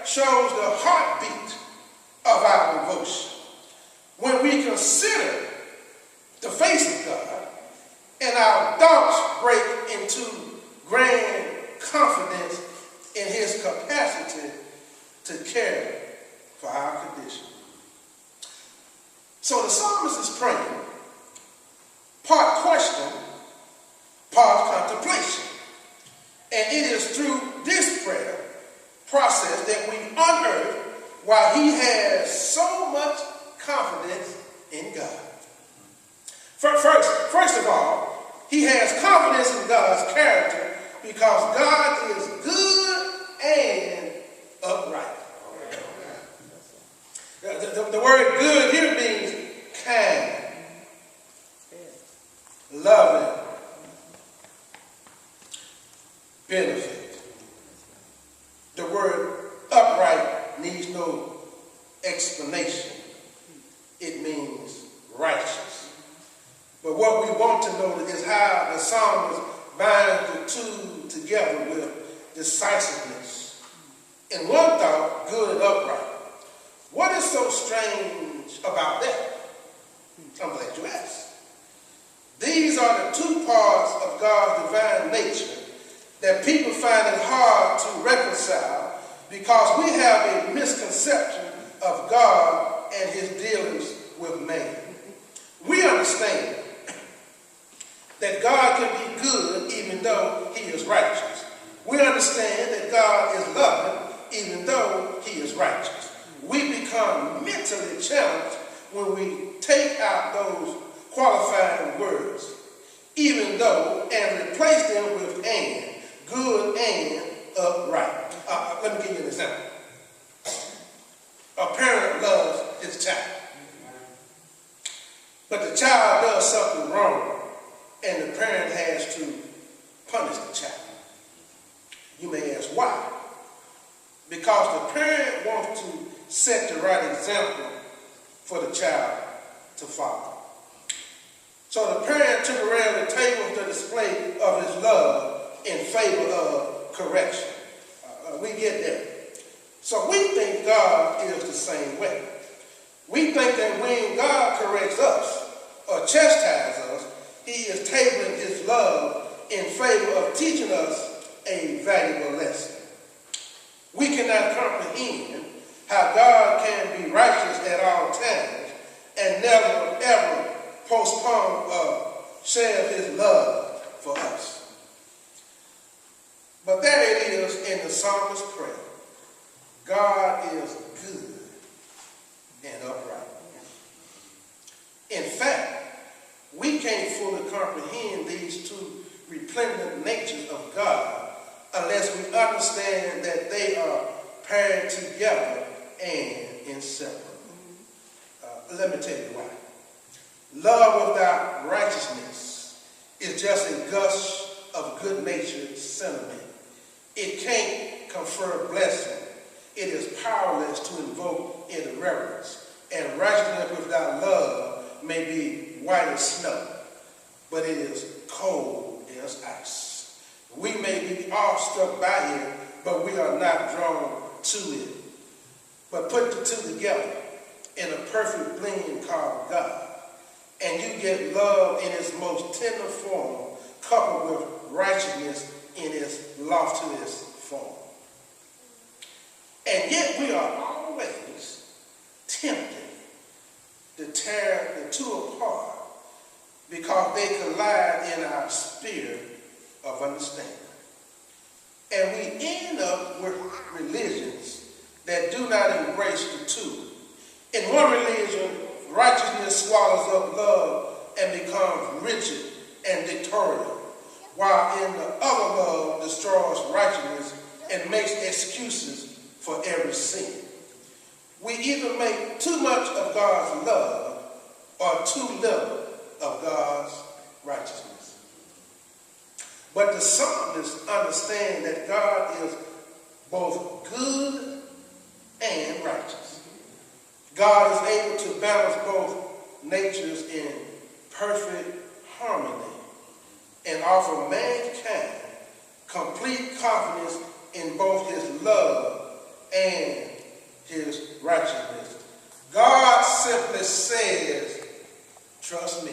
shows the heartbeat of our devotion. When we consider the face of God and our thoughts break into grand confidence in his capacity to care for our condition. So the psalmist is praying, part question, part contemplation. And it is through this prayer process that we unearth why he has so much confidence in God. First of all, he has confidence in God's character because God is good and upright. The word good here means kind, loving, benefit. The word upright needs no explanation. It means righteous. But what we want to know is how the psalmist binds the two together with decisiveness. In one thought, good and upright. What is so strange about that? I'm glad you asked. These are the two parts of God's divine nature that people find it hard to reconcile because we have a misconception of God and his dealings with man. We understand that God can be good even though he is righteous. We understand that God is loving even though he is righteous. We become mentally challenged when we take out those qualifying words, even though, and replace them with and, good and upright. Let me give you an example. A parent loves his child, but the child does something wrong, and the parent has to punish the child. You may ask why? Because the parent wants to set the right example for the child to follow. So the parent temporarily tables the display of his love in favor of correction. We get there. So we think God is the same way. We think that when God corrects us or chastises us, he is tabling his love in favor of teaching us a valuable lesson. We cannot comprehend how God can be righteous at all times and never ever postpone or share his love for us. But there it is in the psalmist's prayer. God is good and upright. In fact, we can't fully comprehend these two resplendent natures of God unless we understand that they are paired together and inseparable. Let me tell you why. Love without righteousness is just a gush of good-natured sentiment. It can't confer blessing. It is powerless to invoke into reverence. And righteousness without love may be white as snow, but it is cold as ice. We may be awestruck by it, but we are not drawn to it. But put the two together in a perfect blend called God, and you get love in its most tender form, coupled with righteousness in its loftiest form. And yet we are always tempted to tear the two apart because they collide in our sphere of understanding. And we end up with religions that do not embrace the two. In one religion, righteousness swallows up love and becomes rigid and dictatorial, while in the other, love destroys righteousness and makes excuses for every sin. We either make too much of God's love or too little of God's righteousness. But the psalmist understands that God is both good and righteous. God is able to balance both natures in perfect harmony and offer mankind complete confidence in both his love and righteousness. God simply says, trust me.